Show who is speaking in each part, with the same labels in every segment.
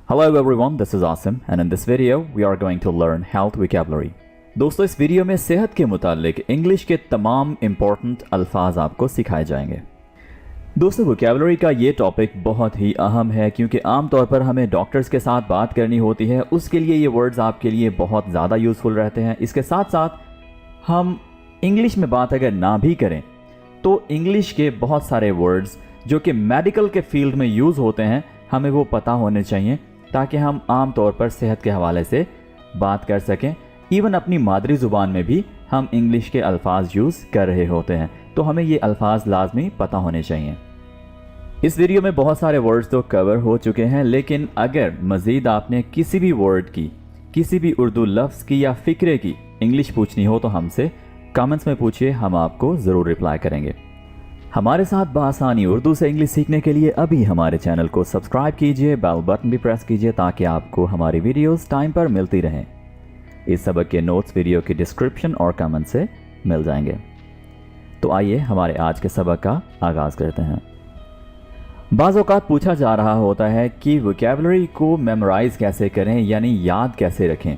Speaker 1: Hello everyone, this is Asim and in this video we are going to learn health vocabulary. दोस्तों इस video में सेहत के मुतालिक इंग्लिश के तमाम इम्पॉर्टेंट अल्फाज आपको सिखाए जाएंगे। दोस्तों वोकैबुलरी का ये टॉपिक बहुत ही अहम है क्योंकि आमतौर पर हमें डॉक्टर्स के साथ बात करनी होती है, उसके लिए ये वर्ड्स आपके लिए बहुत ज़्यादा यूज़फुल रहते हैं। इसके साथ साथ हम इंग्लिश में बात अगर ना भी करें तो इंग्लिश के बहुत सारे वर्ड्स जो कि मेडिकल के फील्ड में यूज़ होते हैं हमें वो पता होने चाहिए ताकि हम आम तौर पर सेहत के हवाले से बात कर सकें। इवन अपनी मादरी ज़ुबान में भी हम इंग्लिश के अल्फाज यूज़ कर रहे होते हैं, तो हमें ये अल्फाज लाजमी पता होने चाहिए। इस वीडियो में बहुत सारे वर्ड्स तो कवर हो चुके हैं, लेकिन अगर मज़ीद आपने किसी भी वर्ड की, किसी भी उर्दू लफ्ज़ की या फ़िक्रे की इंग्लिश पूछनी हो तो हमसे कमेंट्स में पूछिए, हम आपको ज़रूर रिप्लाई करेंगे। हमारे साथ बआसानी उर्दू से इंग्लिश सीखने के लिए अभी हमारे चैनल को सब्सक्राइब कीजिए, बेल बटन भी प्रेस कीजिए ताकि आपको हमारी वीडियोस टाइम पर मिलती रहें। इस सबक के नोट्स वीडियो की डिस्क्रिप्शन और कमेंट से मिल जाएंगे। तो आइए हमारे आज के सबक का आगाज़ करते हैं। बाज़ औक़ात पूछा जा रहा होता है कि वोकैबुलरी को मेमोराइज़ कैसे करें, यानी याद कैसे रखें।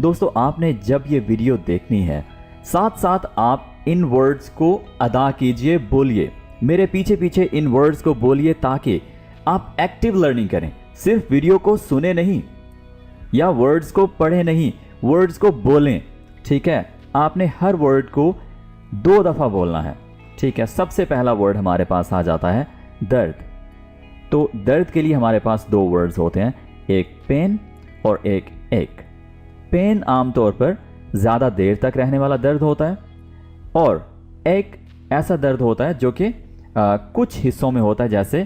Speaker 1: दोस्तों आपने जब ये वीडियो देखनी है साथ साथ आप इन वर्ड्स को अदा कीजिए, बोलिए, मेरे पीछे पीछे इन वर्ड्स को बोलिए ताकि आप एक्टिव लर्निंग करें। सिर्फ वीडियो को सुने नहीं या वर्ड्स को पढ़े नहीं, वर्ड्स को बोलें। ठीक है, आपने हर वर्ड को 2 दफ़ा बोलना है। ठीक है, सबसे पहला वर्ड हमारे पास आ जाता है दर्द। तो दर्द के लिए हमारे पास 2 वर्ड्स होते हैं, एक पेन और एक एक। पेन आमतौर पर ज़्यादा देर तक रहने वाला दर्द होता है और एक ऐसा दर्द होता है जो कि कुछ हिस्सों में होता है, जैसे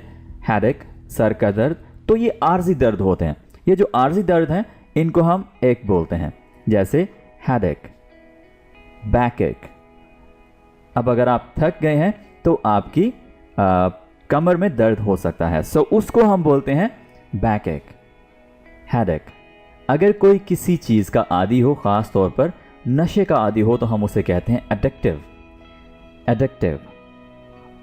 Speaker 1: हेडेक, सर का दर्द। तो ये आर्जी दर्द होते हैं। ये जो आर्जी दर्द हैं इनको हम एक बोलते हैं, जैसे हेडेक, बैक एक। अब अगर आप थक गए हैं तो आपकी कमर में दर्द हो सकता है, सो उसको हम बोलते हैं बैक एक, हेडेक। अगर कोई किसी चीज़ का आदी हो, ख़ास तौर पर नशे का आदी हो, तो हम उसे कहते हैं एडिक्टिव।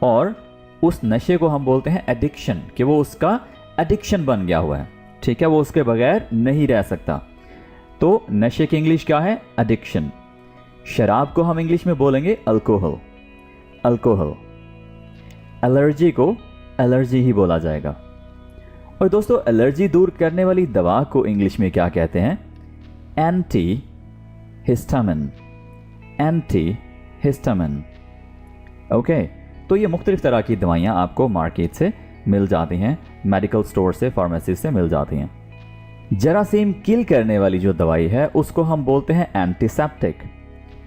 Speaker 1: और उस नशे को हम बोलते हैं एडिक्शन, कि वो उसका एडिक्शन बन गया हुआ है। ठीक है, वो उसके बगैर नहीं रह सकता। तो नशे की इंग्लिश क्या है? एडिक्शन। शराब को हम इंग्लिश में बोलेंगे अल्कोहल। एलर्जी को एलर्जी ही बोला जाएगा। और दोस्तों एलर्जी दूर करने वाली दवा को इंग्लिश में क्या कहते हैं? Anti histamine. ओके, तो ये मुख्तलिफ तरह की दवाइयाँ आपको मार्केट से मिल जाती हैं, मेडिकल स्टोर से, फार्मेसी से मिल जाती हैं। जरासीम किल करने वाली जो दवाई है उसको हम बोलते हैं एंटीसेप्टिक।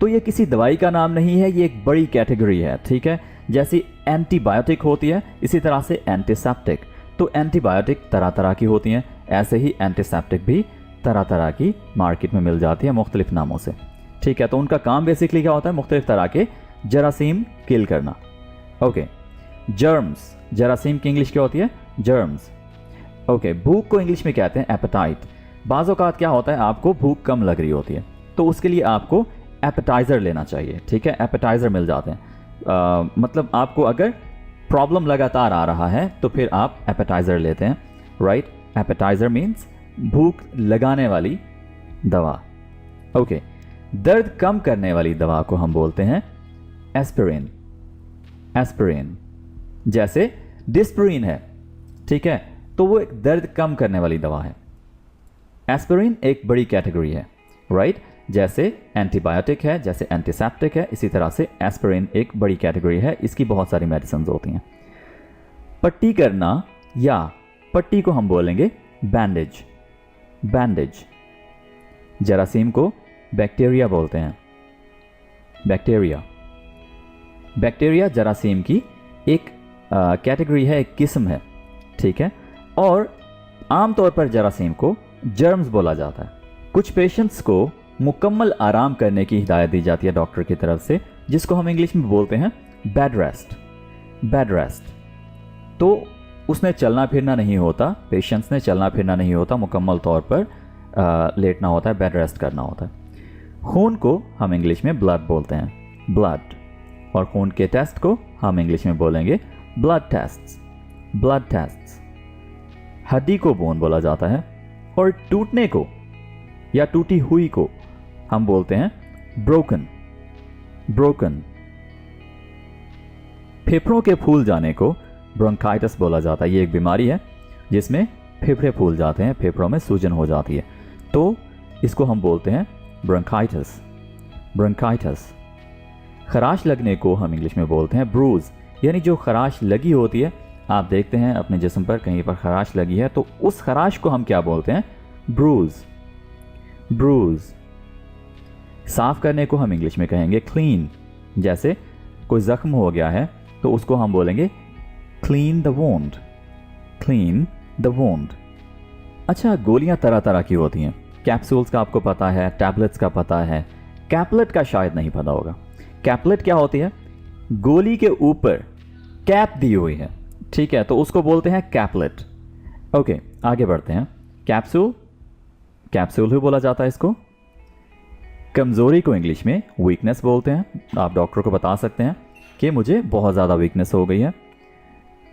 Speaker 1: तो ये किसी दवाई का नाम नहीं है, ये एक बड़ी कैटेगरी है। ठीक है, जैसी एंटीबायोटिक होती है इसी तरह से एंटीसेप्टिक। तो एंटीबायोटिक तरह तरह की होती हैं, ऐसे ही एंटीसेप्टिक भी तरह तरह की मार्केट में मिल जाती है मुख्तलिफ नामों से। ठीक है, तो उनका काम बेसिकली क्या होता है? मुख्तलिफ तरह के जरासीम किल करना। ओके, जर्म्स, जरासीम की इंग्लिश क्या होती है? जर्म्स। ओके, भूख को इंग्लिश में कहते हैं एपेटाइट। बाज़ औक़ात क्या होता है, आपको भूख कम लग रही होती है तो उसके लिए आपको एपेटाइज़र लेना चाहिए। ठीक है, एपेटाइज़र मिल जाते हैं। मतलब आपको अगर प्रॉब्लम लगातार आ रहा है तो फिर आप एपेटाइज़र लेते हैं, राइट। एपेटाइज़र मीन्स भूख लगाने वाली दवा। ओके, दर्द कम करने वाली दवा को हम बोलते हैं एस्पिरिन। जैसे डिस्प्रिन है, ठीक है, तो वो एक दर्द कम करने वाली दवा है। एस्पिरिन एक बड़ी कैटेगरी है, राइट। जैसे एंटीबायोटिक है, जैसे एंटीसेप्टिक है, इसी तरह से एस्पिरिन एक बड़ी कैटेगरी है। इसकी बहुत सारी मेडिसिन होती हैं। पट्टी करना या पट्टी को हम बोलेंगे बैंडेज। जरासीम को बैक्टीरिया बोलते हैं, बैक्टीरिया जरासीम की एक कैटेगरी है, एक किस्म है। ठीक है, और आमतौर पर जरासीम को जर्म्स बोला जाता है। कुछ पेशेंट्स को मुकम्मल आराम करने की हिदायत दी जाती है डॉक्टर की तरफ से, जिसको हम इंग्लिश में बोलते हैं बेड रेस्ट। तो उसने चलना फिरना नहीं होता, पेशेंट्स ने चलना फिरना नहीं होता, मुकम्मल तौर पर लेटना होता है, बेड रेस्ट करना होता है। खून को हम इंग्लिश में ब्लड बोलते हैं, और खून के टेस्ट को हम इंग्लिश में बोलेंगे ब्लड टेस्ट्स। हड्डी को बोन बोला जाता है, और टूटने को या टूटी हुई को हम बोलते हैं ब्रोकन। ब्रोकन। फेफड़ों के फूल जाने को ब्रोंकाइटिस बोला जाता है। ये एक बीमारी है जिसमें फेफड़े फूल जाते हैं, फेफड़ों में सूजन हो जाती है, तो इसको हम बोलते हैं ब्रोंकाइटिस। ब्रोंकाइटिस। खराश लगने को हम इंग्लिश में बोलते हैं ब्रूज, यानी जो खराश लगी होती है, आप देखते हैं अपने जिस्म पर कहीं पर खराश लगी है तो उस खराश को हम क्या बोलते हैं? ब्रूज। ब्रूज। साफ करने को हम इंग्लिश में कहेंगे क्लीन। जैसे कोई जख्म हो गया है तो उसको हम बोलेंगे clean the wound. Clean the wound. अच्छा, गोलियां तरह तरह की होती हैं। कैप्सूल्स का आपको पता है, टैबलेट्स का पता है, कैपलेट का शायद नहीं पता होगा। कैपलेट क्या होती है? गोली के ऊपर कैप दी हुई है, ठीक है, तो उसको बोलते हैं कैपलेट। ओके, आगे बढ़ते हैं। कैप्सूल, कैप्सूल ही बोला जाता है इसको। कमजोरी को इंग्लिश में वीकनेस बोलते हैं। आप डॉक्टर को बता सकते हैं कि मुझे बहुत ज़्यादा वीकनेस हो गई है।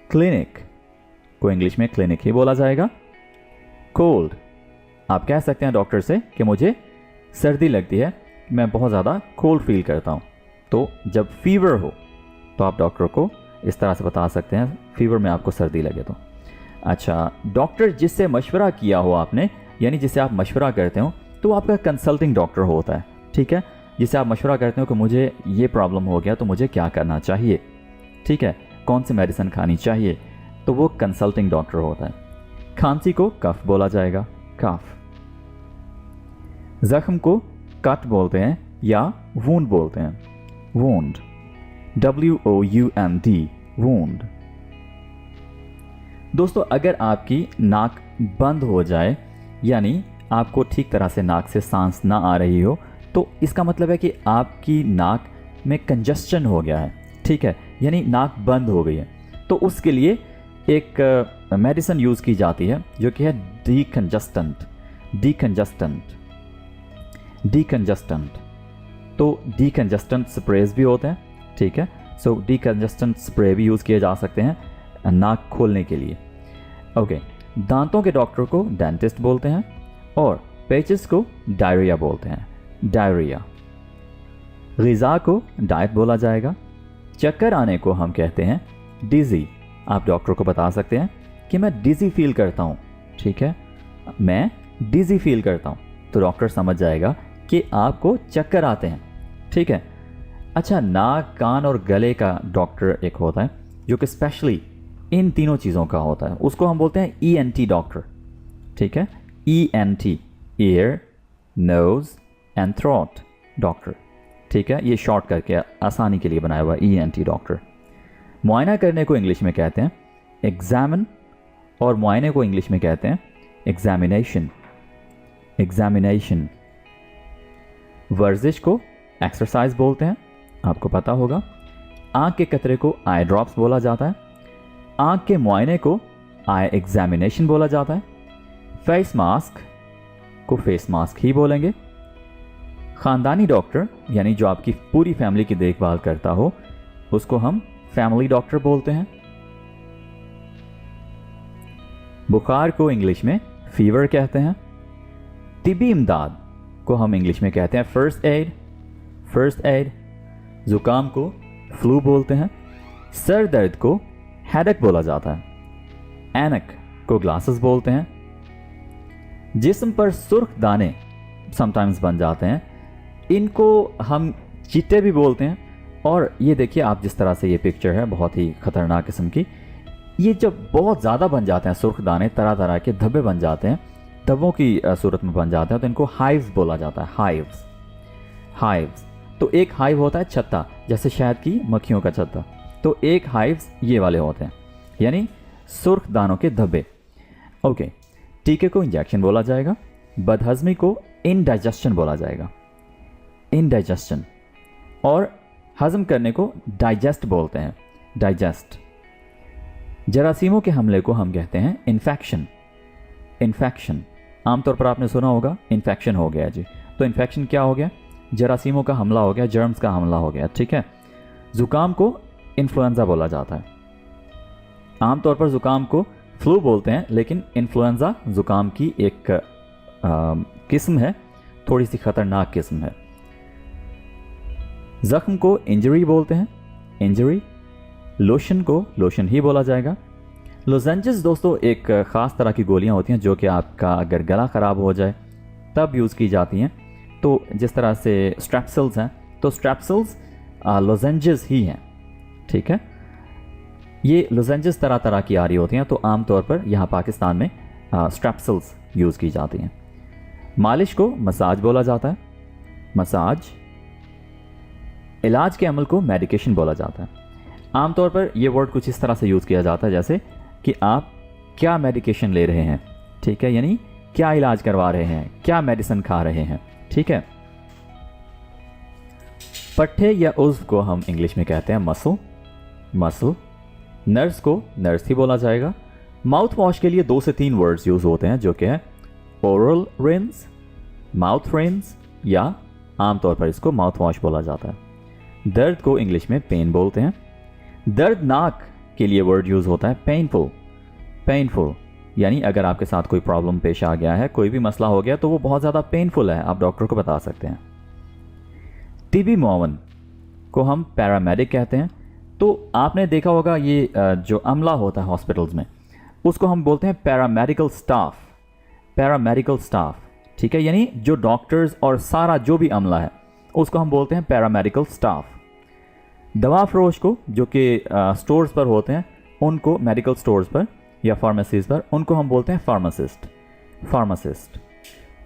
Speaker 1: क्लिनिक को इंग्लिश में क्लिनिक ही बोला जाएगा। कोल्ड, आप कह सकते हैं डॉक्टर से कि मुझे सर्दी लगती है, मैं बहुत ज़्यादा कोल्ड फील करता हूँ। तो जब फीवर हो तो आप डॉक्टर को इस तरह से बता सकते हैं, फीवर में आपको सर्दी लगे तो। अच्छा, डॉक्टर जिससे मशवरा किया हो आपने, यानी जिससे आप मशवरा करते हो, तो आपका कंसल्टिंग डॉक्टर होता है, ठीक है, जिससे आप मशवरा करते हो कि मुझे ये प्रॉब्लम हो गया तो मुझे क्या करना चाहिए, ठीक है, कौन सी मेडिसिन खानी चाहिए, तो वो कंसल्टिंग डॉक्टर होता है। खांसी को कफ बोला जाएगा, कफ। जख्म को कट बोलते हैं या वूंड बोलते हैं, वूंड। WOUND, wound. दोस्तों, अगर आपकी नाक बंद हो जाए, यानी आपको ठीक तरह से नाक से सांस ना आ रही हो, तो इसका मतलब है कि आपकी नाक में कंजस्शन हो गया है, ठीक है, यानी नाक बंद हो गई है। तो उसके लिए एक मेडिसिन यूज़ की जाती है जो कि है डीकंजस्टेंट। डीकंजस्टेंट। डीकंजस्टेंट। तो डीकंजस्टेंट स्प्रेज भी होते हैं, ठीक है, सो डीकंजस्टेंट स्प्रे भी यूज़ किए जा सकते हैं नाक खोलने के लिए। ओके, दांतों के डॉक्टर को डेंटिस्ट बोलते हैं और पेचिस को डायरिया बोलते हैं, डायरिया। ग़िज़ा को डाइट बोला जाएगा। चक्कर आने को हम कहते हैं डिज़ी। आप डॉक्टर को बता सकते हैं कि मैं डिज़ी फील करता हूँ, ठीक है, मैं डिज़ी फील करता हूँ, तो डॉक्टर समझ जाएगा कि आपको चक्कर आते हैं, ठीक है। अच्छा, नाक, कान और गले का डॉक्टर एक होता है जो कि स्पेशली इन तीनों चीज़ों का होता है, उसको हम बोलते हैं ENT डॉक्टर, ठीक है, ENT, ear, nose and throat doctor, ठीक है, ये शॉर्ट करके आसानी के लिए बनाया हुआ ENT डॉक्टर। मुआयना करने को इंग्लिश में कहते हैं एग्जामिन और मुआयने को इंग्लिश में कहते हैं एग्जामिनेशन। एग्जामिनेशन। वर्जिश को एक्सरसाइज बोलते हैं, आपको पता होगा। आंख के कतरे को आई ड्रॉप्स बोला जाता है। आंख के मुआयने को आई एग्जामिनेशन बोला जाता है। फेस मास्क को फेस मास्क ही बोलेंगे। ख़ानदानी डॉक्टर, यानी जो आपकी पूरी फैमिली की देखभाल करता हो, उसको हम फैमिली डॉक्टर बोलते हैं। बुखार को इंग्लिश में फीवर कहते हैं। तिबी इमदाद को हम इंग्लिश में कहते हैं फर्स्ट एड, फर्स्ट एड। ज़ुकाम को फ्लू बोलते हैं। सर दर्द को हेडेक बोला जाता है। एनक को ग्लासेस बोलते हैं। जिस्म पर सुर्ख दाने समटाइम्स बन जाते हैं, इनको हम चीटे भी बोलते हैं। और ये देखिए आप, जिस तरह से ये पिक्चर है, बहुत ही खतरनाक किस्म की, ये जब बहुत ज़्यादा बन जाते हैं सुर्ख दाने, तरह तरह के धब्बे बन जाते हैं, धब्बों की सूरत में बन जाते हैं, तो इनको हाइव्स बोला जाता है। Hives, hives. तो एक हाइव होता है छत्ता, जैसे शहद की मक्खियों का छत्ता, तो एक हाइव्स ये वाले होते हैं, यानी सुर्ख दानों के धब्बे। ओके, टीके को इंजेक्शन बोला जाएगा। बदहजमी को इनडाइजेशन बोला जाएगा, इनडाइजेशन। और हजम करने को डाइजेस्ट बोलते हैं, डाइजेस्ट। जरासीमों के हमले को हम कहते हैं इन्फेक्शन, इन्फेक्शन। आमतौर पर आपने सुना होगा इन्फेक्शन हो गया जी, तो इन्फेक्शन क्या हो गया? जरासीमों का हमला हो गया, जर्म्स का हमला हो गया, ठीक है। ज़ुकाम को इन्फ्लुएंजा बोला जाता है। आमतौर पर ज़ुकाम को फ्लू बोलते हैं, लेकिन इन्फ्लुएंजा ज़ुकाम की एक किस्म है, थोड़ी सी ख़तरनाक किस्म है। ज़ख्म को इंजरी बोलते हैं, इंजरी। लोशन को लोशन ही बोला जाएगा। लोजेंजेस दोस्तों एक ख़ास तरह की गोलियां होती हैं जो कि आपका अगर गला ख़राब हो जाए तब यूज़ की जाती हैं। तो जिस तरह से स्ट्रेप्सिल्स हैं, तो स्ट्रेप्सिल्स लोजेंजेस ही हैं, ठीक है। ये लोजेंजेस तरह तरह की आ रही होती हैं, तो आम तौर पर यहाँ पाकिस्तान में स्ट्रेप्सिल्स यूज़ की जाती हैं। मालिश को मसाज बोला जाता है, मसाज। इलाज के अमल को मेडिकेशन बोला जाता है। आमतौर पर यह वर्ड कुछ इस तरह से यूज़ किया जाता है जैसे कि आप क्या मेडिकेशन ले रहे हैं, ठीक है, यानी क्या इलाज करवा रहे हैं, क्या मेडिसिन खा रहे हैं, ठीक है। पट्टे या उज़्व को हम इंग्लिश में कहते हैं मसल, मसल। नर्स को नर्स ही बोला जाएगा। माउथ वॉश के लिए 2 से 3 वर्ड्स यूज़ होते हैं जो कि है ओरल रिंस, माउथ रिंस, या आमतौर पर इसको माउथ वॉश बोला जाता है। दर्द को इंग्लिश में पेन बोलते हैं। दर्दनाक के लिए वर्ड यूज़ होता है पेनफुल, पेनफुल, यानी अगर आपके साथ कोई प्रॉब्लम पेश आ गया है, कोई भी मसला हो गया तो वो बहुत ज़्यादा पेनफुल है, आप डॉक्टर को बता सकते हैं। टीबी मुआवन को हम पैरामेडिक कहते हैं। तो आपने देखा होगा ये जो अमला होता है हॉस्पिटल्स में, उसको हम बोलते हैं पैरामेडिकल स्टाफ, पैरामेडिकल स्टाफ, ठीक है, यानी जो डॉक्टर्स और सारा जो भी अमला है उसको हम बोलते हैं पैरामेडिकल स्टाफ। दवा फरोश को जो कि स्टोर्स पर होते हैं उनको, मेडिकल स्टोर्स पर या फार्मेसीज पर, उनको हम बोलते हैं फार्मासिस्ट, फार्मासिस्ट।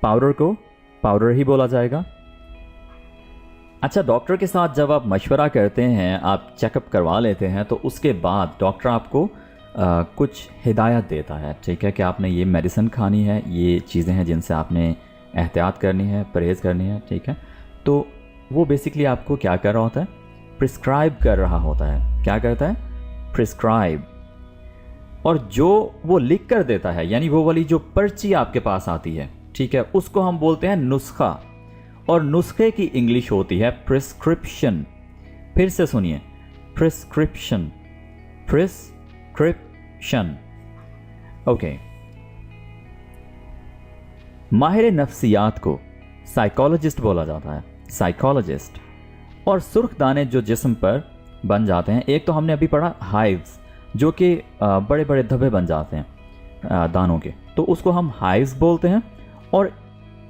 Speaker 1: पाउडर को पाउडर ही बोला जाएगा। अच्छा, डॉक्टर के साथ जब आप मशवरा करते हैं, आप चेकअप करवा लेते हैं, तो उसके बाद डॉक्टर आपको कुछ हिदायत देता है, ठीक है, कि आपने ये मेडिसिन खानी है, ये चीज़ें हैं जिनसे आपने एहतियात करनी है, परहेज़ करनी है, ठीक है। तो वो बेसिकली आपको क्या कर रहा होता है, प्रिस्क्राइब कर रहा होता है। क्या करता है, प्रिस्क्राइब। और जो वो लिख कर देता है, यानी वो वाली जो पर्ची आपके पास आती है, ठीक है, उसको हम बोलते हैं नुस्खा। और नुस्खे की इंग्लिश होती है प्रिस्क्रिप्शन। फिर से सुनिए, प्रिस्क्रिप्शन, प्रिस्क्रिप्शन, ओके। माहिर नफ्सियात को साइकोलॉजिस्ट बोला जाता है, साइकोलॉजिस्ट। और सुर्ख दाने जो जिस्म पर बन जाते हैं, एक तो हमने अभी पढ़ा हाइव्स, जो कि बड़े बड़े धब्बे बन जाते हैं दानों के, तो उसको हम हाइव्स बोलते हैं। और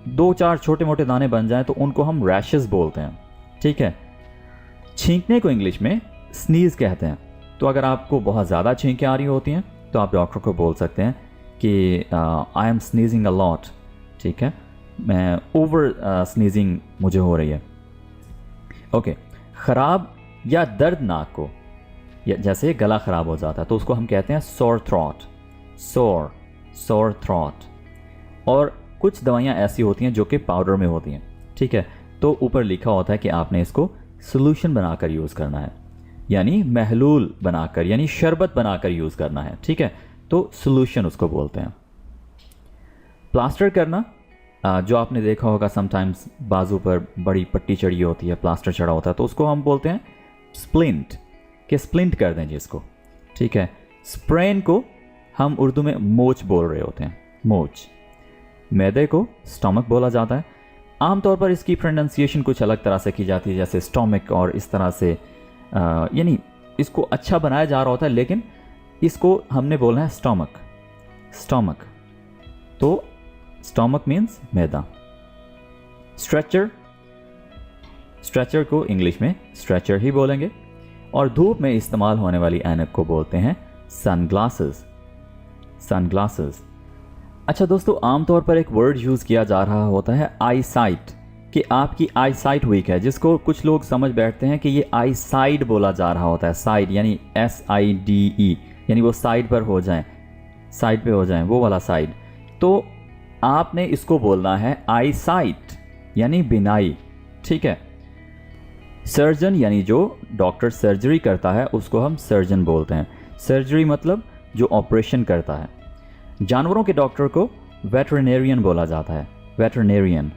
Speaker 1: 2-4 छोटे मोटे दाने बन जाएं तो उनको हम रैशेस बोलते हैं, ठीक है। छींकने को इंग्लिश में स्नीज कहते हैं। तो अगर आपको बहुत ज़्यादा छींकें आ रही होती हैं तो आप डॉक्टर को बोल सकते हैं कि I am sneezing a lot, ठीक है, मैं ओवर स्नीजिंग मुझे हो रही है, ओके। ख़राब या दर्दनाक को, या जैसे गला ख़राब हो जाता है तो उसको हम कहते हैं सोर थ्रॉट, सोर थ्रॉट। और कुछ दवाइयाँ ऐसी होती हैं जो कि पाउडर में होती हैं, ठीक है, तो ऊपर लिखा होता है कि आपने इसको सोल्यूशन बनाकर यूज़ करना है, यानी महलूल बनाकर, यानी शरबत बनाकर यूज़ करना है, ठीक है, तो सोल्यूशन उसको बोलते हैं। प्लास्टर करना, जो आपने देखा होगा समटाइम्स बाजू पर बड़ी पट्टी चढ़ी होती है, प्लास्टर चढ़ा होता है, तो उसको हम बोलते हैं स्प्लिंट, कि स्प्लिंट कर दें जिसको, ठीक है। स्प्रेन को हम उर्दू में मोच बोल रहे होते हैं, मोच। मैदे को स्टमक बोला जाता है। आमतौर पर इसकी प्रोनाउंसिएशन कुछ अलग तरह से की जाती है, जैसे स्टमक और इस तरह से, यानी इसको अच्छा बनाया जा रहा होता है, लेकिन इसको हमने बोलना है स्टमक, स्टमक। तो स्टमक मीन्स मैदा। स्ट्रेचर, स्ट्रेचर को इंग्लिश में स्ट्रेचर ही बोलेंगे। और धूप में इस्तेमाल होने वाली ऐनक को बोलते हैं सनग्लासेस, सनग्लासेस। अच्छा दोस्तों, आमतौर पर एक वर्ड यूज़ किया जा रहा होता है आई साइट, कि आपकी आई साइट वीक है, जिसको कुछ लोग समझ बैठते हैं कि ये आई साइड बोला जा रहा होता है, साइड यानी SIDE, यानी वो साइड पर हो जाएं, साइड पे हो जाएं, वो वाला साइड। तो आपने इसको बोलना है आई साइट, यानी बिनाई, ठीक है। सर्जन, यानी जो डॉक्टर सर्जरी करता है उसको हम सर्जन बोलते हैं। सर्जरी मतलब जो ऑपरेशन करता है। जानवरों के डॉक्टर को वेटरनेरियन बोला जाता है, वेटरनेरियन।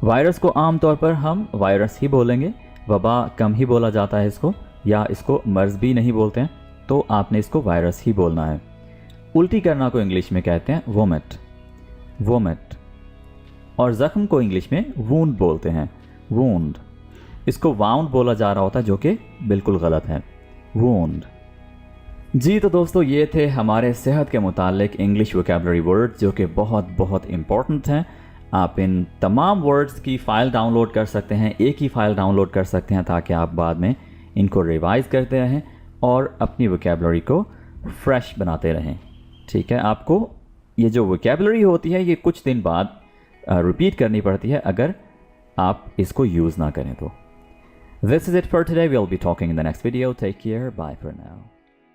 Speaker 1: वायरस को आमतौर पर हम वायरस ही बोलेंगे, वबा कम ही बोला जाता है इसको, या इसको मर्ज भी नहीं बोलते हैं, तो आपने इसको वायरस ही बोलना है। उल्टी करना को इंग्लिश में कहते हैं वोमिट, वोमिट, और ज़ख्म को इंग्लिश में वूंड बोलते हैं, वूंड। इसको वाउंड बोला जा रहा होता है, जो कि बिल्कुल गलत है, वूंड। जी तो दोस्तों, ये थे हमारे सेहत के मुतालिक इंग्लिश वोकैबुलरी वर्ड्स जो कि बहुत बहुत इम्पॉर्टेंट हैं। आप इन तमाम वर्ड्स की फ़ाइल डाउनलोड कर सकते हैं, एक ही फ़ाइल डाउनलोड कर सकते हैं, ताकि आप बाद में इनको रिवाइज़ करते रहें और अपनी वोकैबुलरी को फ्रेश बनाते रहें। ठीक है, आपको ये जो वोकैबुलरी होती है ये कुछ दिन बाद रिपीट करनी पड़ती है अगर आप इसको यूज़ ना करें तो। This is it for today. We'll be talking in the next video. Take care. Bye for now.